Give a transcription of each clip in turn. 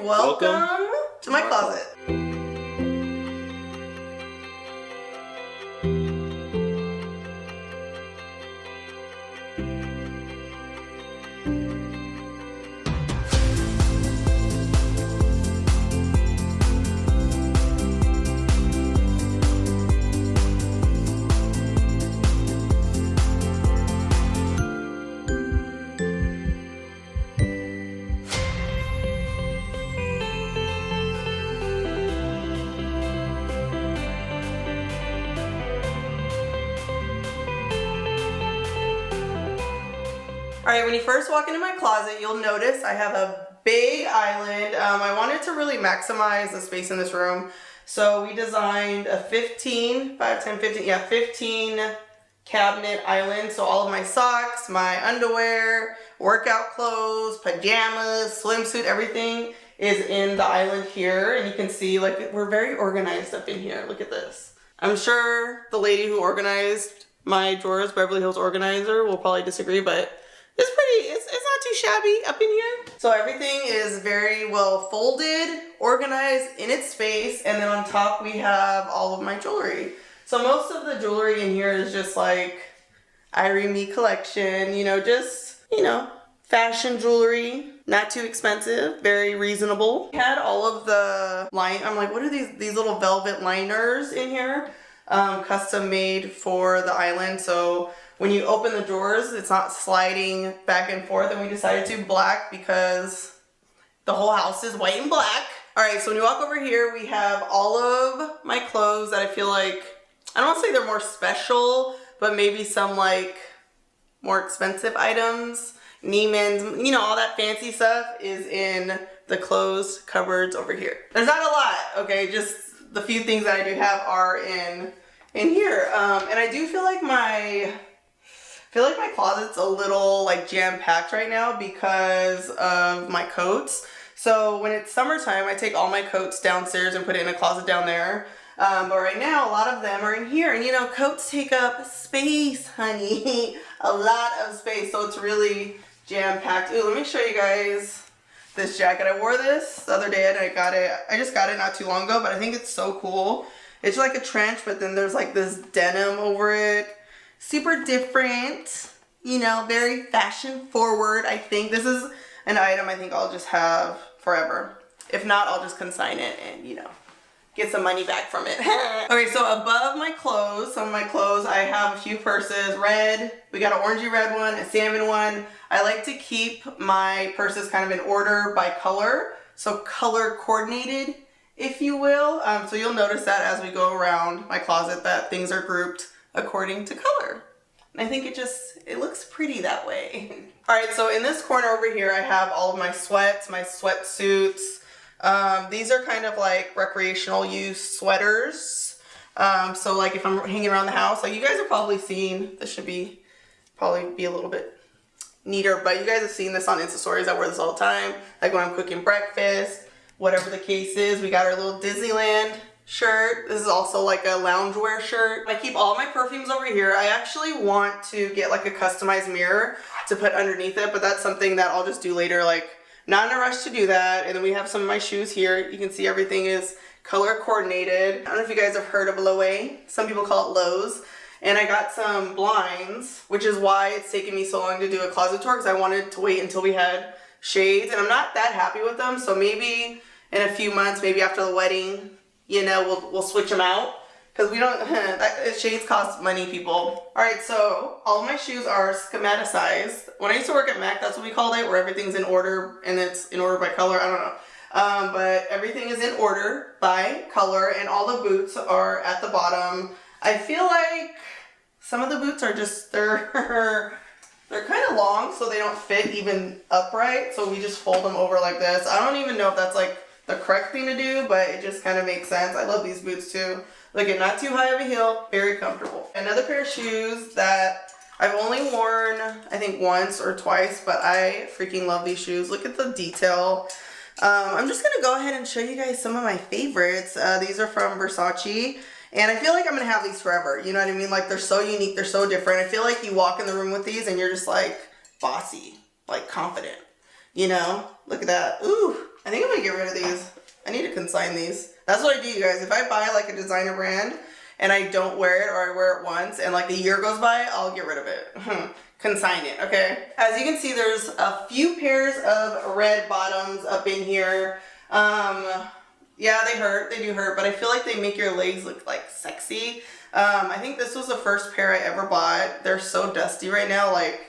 welcome to my closet. Alright, when you first walk into my closet, you'll notice I have a big island. I wanted to really maximize the space in this room. So we designed a 15 cabinet island. So all of my socks, my underwear, workout clothes, pajamas, swimsuit, everything is in the island here. And you can see, like, we're very organized up in here. Look at this. I'm sure the lady who organized my drawers, Beverly Hills Organizer, will probably disagree, but it's pretty, it's not too shabby up in here. So everything is very well folded, organized in its space, and then on top we have all of my jewelry. So most of the jewelry in here is just like Irene Me collection, just, fashion jewelry, not too expensive, very reasonable. We had all of the I'm like, what are these little velvet liners in here? Custom made for the island, so when you open the drawers, it's not sliding back and forth, and we decided to black because the whole house is white and black. All right, so when you walk over here, we have all of my clothes that I feel like, I don't want to say they're more special, but maybe some like more expensive items, Neiman's, all that fancy stuff is in the clothes cupboards over here. There's not a lot, okay, just the few things that I do have are in here. And I do feel like my closet's a little like jam-packed right now because of my coats. So when it's summertime, I take all my coats downstairs and put it in a closet down there. But right now, a lot of them are in here. And coats take up space, honey. A lot of space. So it's really jam-packed. Ooh, let me show you guys this jacket. I wore this the other day and I just got it not too long ago, but I think it's so cool. It's like a trench, but then there's like this denim over it. Super different, very fashion forward. I think this is an item I think I'll just have forever. If not, I'll just consign it and, get some money back from it. Okay, so above my clothes, some of my clothes, I have a few purses. Red, we got an orangey red one, a salmon one. I like to keep my purses kind of in order by color. So color coordinated, if you will. So you'll notice that as we go around my closet that things are grouped according to color. And I think it looks pretty that way. All right, so in this corner over here, I have all of my sweats, my sweatsuits. These are kind of like recreational use sweaters. So like if I'm hanging around the house, like you guys have probably seen, this should probably be a little bit neater, but you guys have seen this on Insta stories. I wear this all the time. Like when I'm cooking breakfast, whatever the case is. We got our little Disneyland shirt. This is also like a loungewear shirt. I keep all my perfumes over here. I actually want to get like a customized mirror to put underneath it, but that's something that I'll just do later. Like, not in a rush to do that. And then we have some of my shoes here. You can see everything is color coordinated. I don't know if you guys have heard of Loewe. Some people call it Lowe's. And I got some blinds, which is why it's taken me so long to do a closet tour, because I wanted to wait until we had shades, and I'm not that happy with them. So maybe in a few months, maybe after the wedding, we'll switch them out, because we don't, shades cost money, people. All right, so all of my shoes are schematicized. When I used to work at Mac, that's what we called it, where everything's in order, and it's in order by color. I don't know. But everything is in order by color, and all the boots are at the bottom. I feel like some of the boots are just, they're kind of long, so they don't fit even upright. So we just fold them over like this. I don't even know if that's like the correct thing to do, but it just kind of makes sense. I love these boots too. Look at, not too high of a heel, very comfortable. Another pair of shoes that I've only worn, I think once or twice, but I freaking love these shoes. Look at the detail. I'm just gonna go ahead and show you guys some of my favorites. These are from Versace. And I feel like I'm gonna have these forever. You know what I mean? Like, they're so unique, they're so different. I feel like you walk in the room with these and you're just like bossy, like confident. Look at that. Ooh, I think I'm gonna get rid of these. I need to consign these. That's what I do, you guys. If I buy like a designer brand and I don't wear it, or I wear it once and like a year goes by, I'll get rid of it. Consign it, okay? As you can see, there's a few pairs of red bottoms up in here. Yeah, they hurt. They do hurt, but I feel like they make your legs look like sexy. I think this was the first pair I ever bought. They're so dusty right now. Like,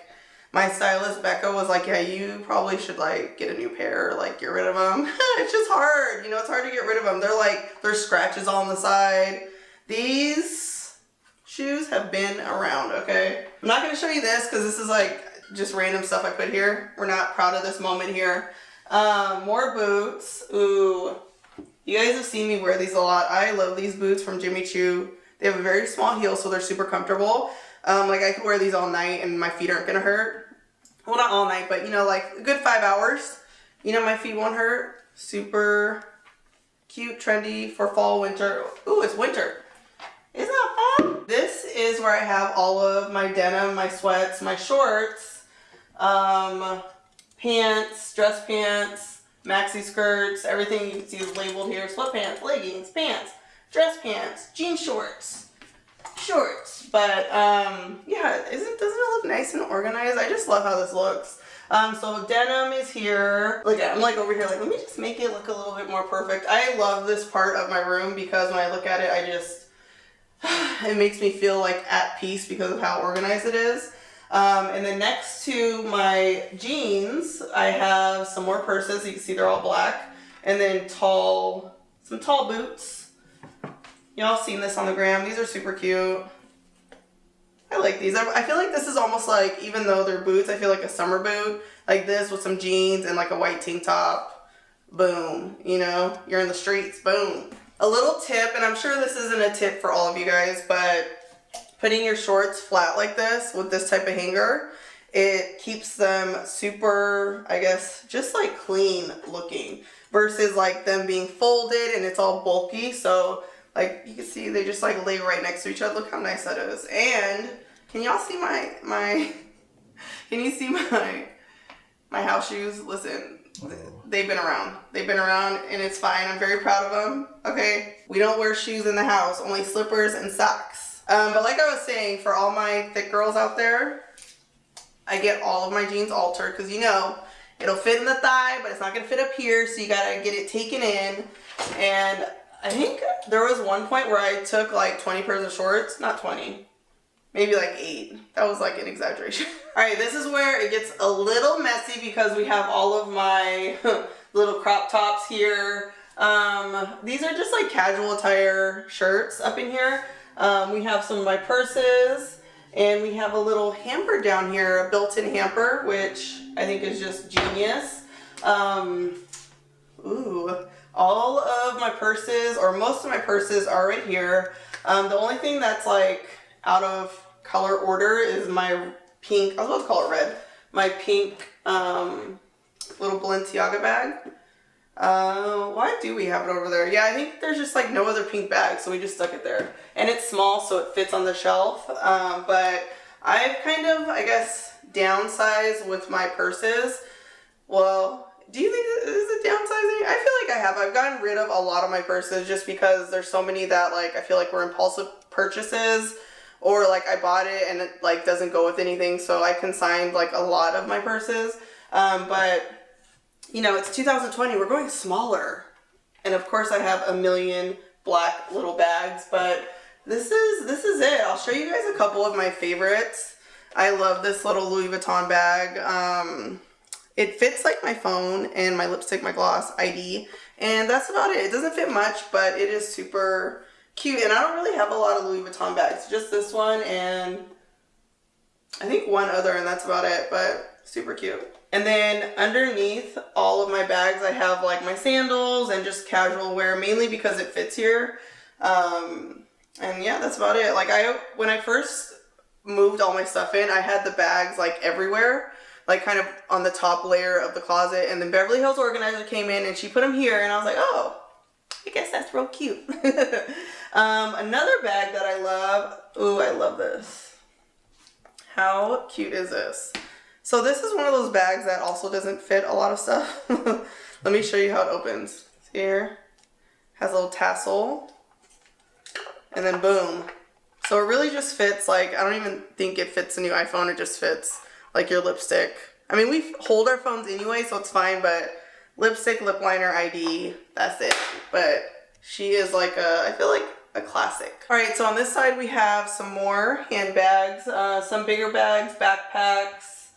my stylist Becca was like, yeah, you probably should like get a new pair, or like get rid of them. It's just hard, you know, it's hard to get rid of them. They're like, there's scratches all on the side. These shoes have been around, okay? I'm not gonna show you this because this is like just random stuff I put here. We're not proud of this moment here. More boots. Ooh, you guys have seen me wear these a lot. I love these boots from Jimmy Choo. They have a very small heel, so they're super comfortable. Like I could wear these all night and my feet aren't gonna hurt. Well, not all night, but you know, like a good 5 hours. You know, my feet won't hurt. Super cute, trendy for fall, winter. Ooh, it's winter. Isn't that fun? This is where I have all of my denim, my sweats, my shorts, pants, dress pants, maxi skirts, everything you can see is labeled here. Sweatpants, leggings, pants, dress pants, jean shorts. But yeah, doesn't it look nice and organized? I just love how this looks. So denim is here. Look, I'm like over here, like, let me just make it look a little bit more perfect. I love this part of my room because when I look at it, it makes me feel like at peace because of how organized it is. And then next to my jeans, I have some more purses. You can see they're all black. And then some tall boots. Y'all seen this on the gram. These are super cute. I like these. I feel like this is almost like, even though they're boots, I feel like a summer boot. Like this with some jeans and like a white tank top. Boom. You know, you're in the streets. Boom. A little tip, and I'm sure this isn't a tip for all of you guys, but putting your shorts flat like this with this type of hanger, it keeps them super, I guess, just like clean looking versus like them being folded and it's all bulky. So like you can see they just like lay right next to each other. Look how nice that is. And can y'all see can you see my house shoes? Listen, they've been around. They've been around and it's fine. I'm very proud of them. Okay. We don't wear shoes in the house, only slippers and socks. But like I was saying, for all my thick girls out there, I get all of my jeans altered because, you know, it'll fit in the thigh, but it's not going to fit up here. So you got to get it taken in. And I think there was one point where I took like 20 pairs of shorts. Not 20. Maybe like 8. That was like an exaggeration. Alright, this is where it gets a little messy because we have all of my little crop tops here. These are just like casual attire shirts up in here. We have some of my purses. And we have a little hamper down here, a built-in hamper, which I think is just genius. All of my purses, or most of my purses, are right here. The only thing that's like out of color order is my pink, I was about to call it red, my pink little Balenciaga bag. Why do we have it over there? Yeah, I think there's just like no other pink bag, so we just stuck it there. And it's small, so it fits on the shelf. But I've kind of, I guess, downsized with my purses. Well, do you think this is a downsizing? I feel like I have. I've gotten rid of a lot of my purses just because there's so many that like I feel like were impulsive purchases, or like I bought it and it like doesn't go with anything, so I consigned like a lot of my purses. But you know, it's 2020, we're going smaller. And of course I have a million black little bags, but this is it. I'll show you guys a couple of my favorites. I love this little Louis Vuitton bag. It fits like my phone and my lipstick, my gloss, ID, and that's about it. It doesn't fit much, but it is super cute. And I don't really have a lot of Louis Vuitton bags, just this one and I think one other, and that's about it, but super cute. And then underneath all of my bags, I have like my sandals and just casual wear, mainly because it fits here. And yeah, that's about it. Like when I first moved all my stuff in, I had the bags like everywhere, like kind of on the top layer of the closet. And then Beverly Hills Organizer came in and she put them here and I was like, oh, I guess that's real cute. Another bag that I love. Ooh, I love this. How cute is this? So this is one of those bags that also doesn't fit a lot of stuff. Let me show you how it opens. See here? Has a little tassel. And then boom. So it really just fits, like, I don't even think it fits a new iPhone. It just fits like your lipstick. I mean, we hold our phones anyway, so it's fine, but lipstick, lip liner, ID, that's it. But she is like I feel like a classic. All right, so on this side we have some more handbags, some bigger bags, backpacks.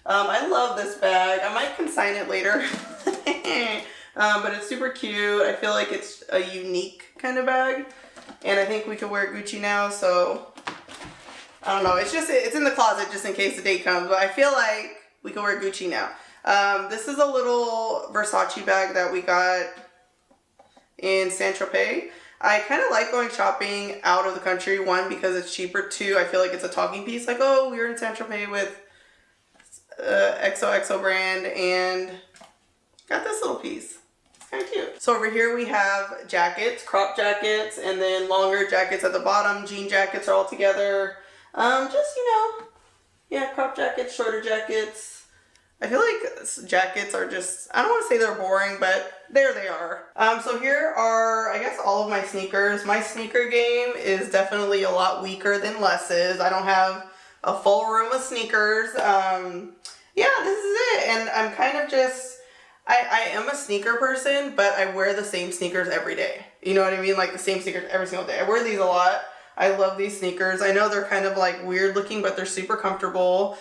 I love this bag. I might consign it later. But it's super cute. I feel like it's a unique kind of bag. And I think we could wear Gucci now, so I don't know. It's in the closet just in case the day comes, but I feel like we can wear Gucci now. This is a little Versace bag that we got in Saint-Tropez. I kind of like going shopping out of the country. One, because it's cheaper. Two, I feel like it's a talking piece. Like, oh, we were in Saint-Tropez with XOXO brand and got this little piece. It's kind of cute. So over here we have jackets, crop jackets, and then longer jackets at the bottom. Jean jackets are all together. Just, you know, yeah, crop jackets, shorter jackets. I feel like jackets are just, I don't want to say they're boring, but there they are. So here are, I guess, all of my sneakers. My sneaker game is definitely a lot weaker than Les's. I don't have a full room of sneakers. Yeah, this is it. And I'm kind of just, I am a sneaker person, but I wear the same sneakers every day. You know what I mean? Like the same sneakers every single day. I wear these a lot. I love these sneakers. I know they're kind of like weird looking, but they're super comfortable.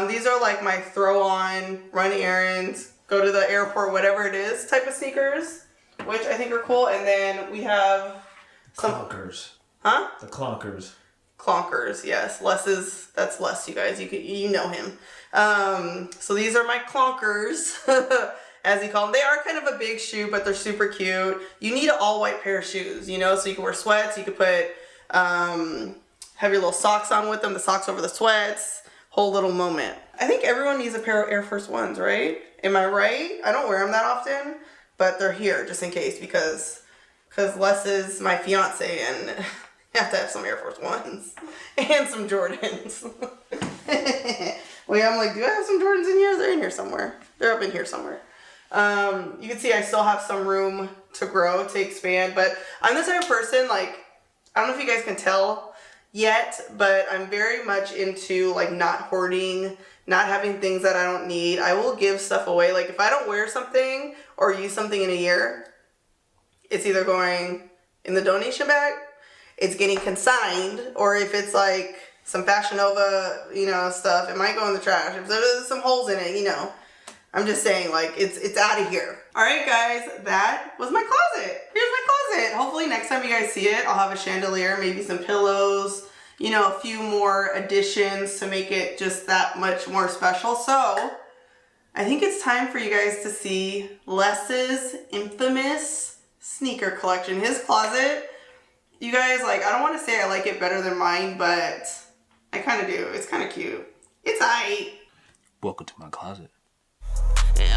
These are like my throw on, run errands, go to the airport, whatever it is type of sneakers, which I think are cool. And then we have some... Clonkers. Huh? The clonkers. Clonkers, yes. That's Les, you guys. You know him. So these are my clonkers, as he called them. They are kind of a big shoe, but they're super cute. You need an all white pair of shoes, you know, so you can wear sweats. You could put, have your little socks on with them, the socks over the sweats. Whole little moment. I think everyone needs a pair of Air Force Ones, right? Am I right? I don't wear them that often, but they're here just in case because Les is my fiance and I have to have some Air Force Ones and some Jordans. Wait, I'm like, do I have some Jordans in here? They're in here somewhere. They're up in here somewhere. You can see I still have some room to grow, to expand, but I'm the type of person, like, I don't know if you guys can tell yet, but I'm very much into like not hoarding, not having things that I don't need. I will give stuff away. Like if I don't wear something or use something in a year, it's either going in the donation bag, it's getting consigned, or if it's like some Fashion Nova, you know, stuff, it might go in the trash. If there's some holes in it, you know, I'm just saying, like, it's out of here. All right, guys, that was my closet. Here's my closet. Hopefully next time you guys see it, I'll have a chandelier, maybe some pillows, you know, a few more additions to make it just that much more special. So I think it's time for you guys to see Les's infamous sneaker collection. His closet, you guys, like, I don't want to say I like it better than mine, but I kind of do. It's kind of cute. It's aight. Welcome to my closet.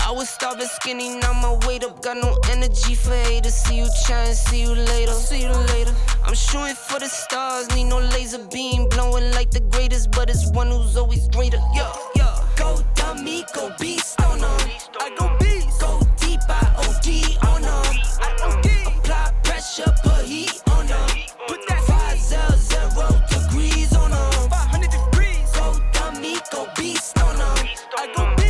I was starving skinny, now my weight up. Got no energy for haters. See you trying, see you later. See you later. I'm shooting for the stars, need no laser beam. Blowing like the greatest, but it's one who's always greater. Yeah, yeah. Go dummy, go beast on them. I go beast. Go deep, I OD on them. I OD. Apply pressure, put heat on them. Put that 500 degrees on them. 500 degrees. Go dummy, go beast on them. I go beast.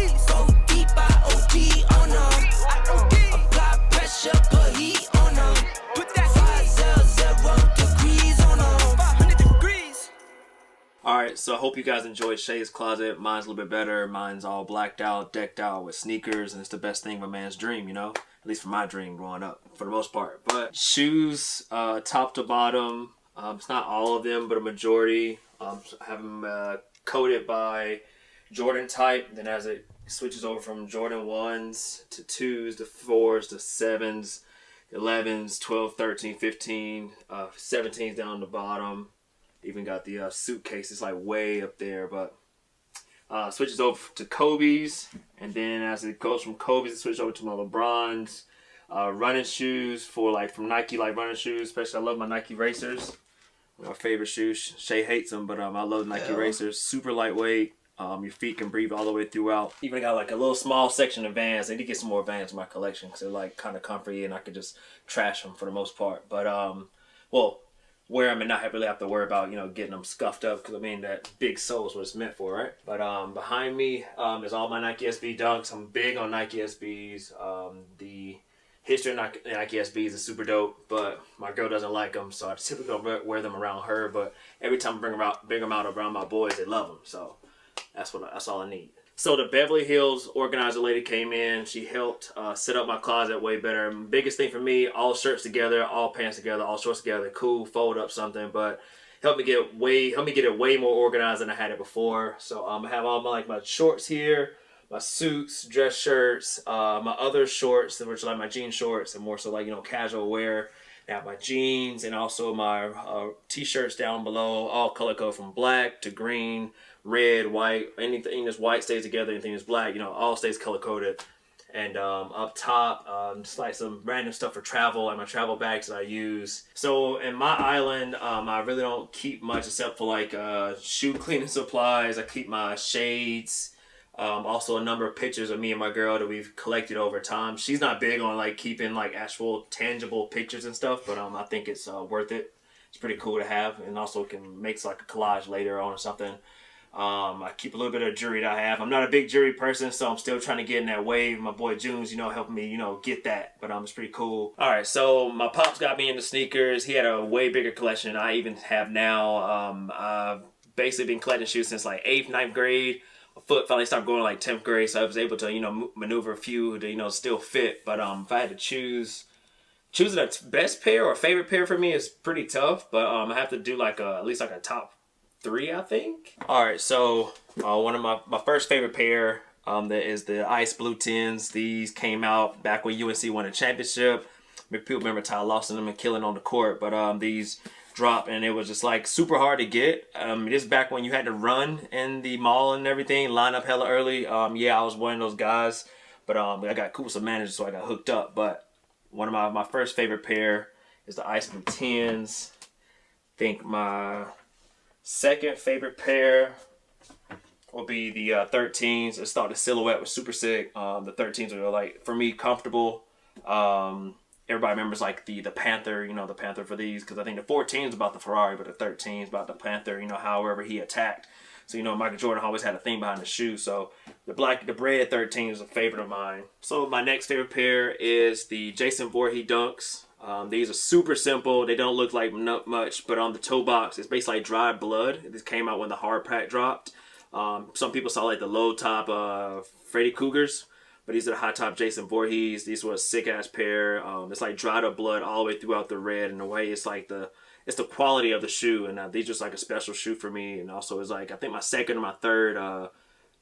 Alright, so I hope you guys enjoyed Shay's closet. Mine's a little bit better. Mine's all blacked out, decked out with sneakers, and it's the best thing of a man's dream, you know? At least for my dream growing up, for the most part. But shoes, top to bottom, it's not all of them, but a majority. I have them coated by Jordan type. Then as it switches over from Jordan 1s to 2s to 4s to 7s, 11s, 12, 13, 15, 17s down the bottom. Even got the suitcase, it's like way up there, but switches over to Kobe's, and then as it goes from Kobe's, it switches over to my LeBron's. Running shoes for like from Nike, like running shoes, especially I love my Nike Racers. My favorite shoes. Shay hates them, but I love Nike Racers. Super lightweight, Your feet can breathe all the way throughout. Even got like a little small section of Vans. I need to get some more Vans in my collection because they're like kind of comfy and I could just trash them for the most part. But well, wear them and not really have to worry about, you know, getting them scuffed up, because I mean that big sole is what it's meant for, right? But behind me is all my Nike SB Dunks. I'm big on Nike SBs. The history of Nike SBs is super dope, but my girl doesn't like them, so I typically don't wear them around her. But every time I bring them out around my boys, they love them. So that's all I need. So the Beverly Hills organizer lady came in. She helped set up my closet way better. And biggest thing for me, all shirts together, all pants together, all shorts together, cool, fold up something, but helped me get it way more organized than I had it before. So I have all my shorts here, my suits, dress shirts, my other shorts, which are like my jean shorts and more so like, you know, casual wear. I have my jeans and also my t-shirts down below, all color code from black to green, red, white. Anything that's white stays together, anything that's black, you know, all stays color coded. And up top, just like some random stuff for travel, like my travel bags that I use. So in my island, I really don't keep much except for like shoe cleaning supplies. I keep my shades. Also a number of pictures of me and my girl that we've collected over time. She's not big on like keeping like actual tangible pictures and stuff, but I think it's worth it. It's pretty cool to have, and also can make like a collage later on or something. I keep a little bit of jewelry that I have. I'm not a big jewelry person, so I'm still trying to get in that wave. My boy June's, you know, helping me, you know, get that. But it's pretty cool. All right, so my pops got me into sneakers. He had a way bigger collection than I even have now. I've basically been collecting shoes since like 8th, 9th grade. My foot finally started going like 10th grade, so I was able to, you know, maneuver a few to, you know, still fit. But if I had to choosing the best pair or favorite pair for me is pretty tough. But I have to do like at least like a top 3, I think. All right, so one of my first favorite pair that is the Ice Blue 10s. These came out back when UNC won a championship. People remember Ty Lawson and them killing on the court, but these dropped and it was just like super hard to get. This is back when you had to run in the mall and everything, line up hella early. Yeah, I was one of those guys, but I got cool with some managers, so I got hooked up. But one of my first favorite pair is the Ice Blue 10s. I think my second favorite pair will be the 13s. I thought the silhouette was super sick. The 13s are like, for me, comfortable. Everybody remembers like the Panther, you know, the Panther for these, because I think the 14 is about the Ferrari, but the 13 is about the Panther, you know, however he attacked. So, you know, Michael Jordan always had a thing behind the shoe. So the red 13 is a favorite of mine. So my next favorite pair is the Jason Voorhees Dunks. These are super simple. They don't look like much, but on the toe box, it's basically like dried blood. This came out when the hard pack dropped. Some people saw like the low top Freddy Cougars, but these are the high top Jason Voorhees. These were a sick ass pair. It's like dried up blood all the way throughout the red, and the way it's like it's the quality of the shoe, and these just like a special shoe for me. And also it's like I think my second or my third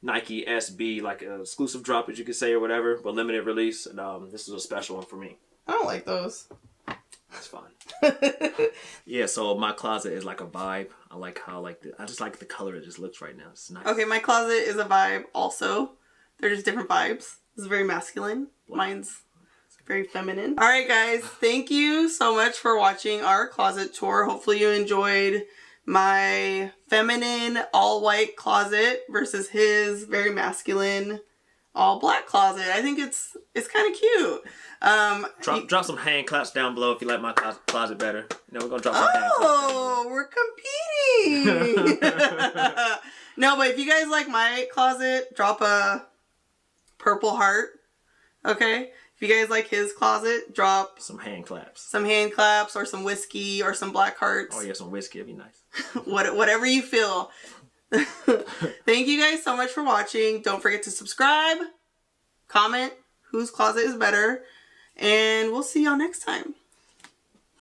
Nike SB, like an exclusive drop, as you could say, or whatever, but limited release. And this is a special one for me. I don't like those. That's fine. Yeah, so my closet is like a vibe. I like how I just like the color it just looks right now. It's nice. Okay, my closet is a vibe also. They're just different vibes. This is very masculine. Mine's very feminine. All right, guys. Thank you so much for watching our closet tour. Hopefully you enjoyed my feminine all-white closet versus his very masculine all-black closet. I think it's kind of cute. Drop some hand claps down below if you like my closet better. You know, we're going to drop some hand claps. Oh, we're competing. No, but if you guys like my closet, drop a purple heart. Okay? If you guys like his closet, drop some hand claps. Some hand claps or some whiskey or some black hearts. Oh, yeah, some whiskey. It'd be nice. Whatever you feel. Thank you guys so much for watching. Don't forget to subscribe, comment whose closet is better, and we'll see y'all next time.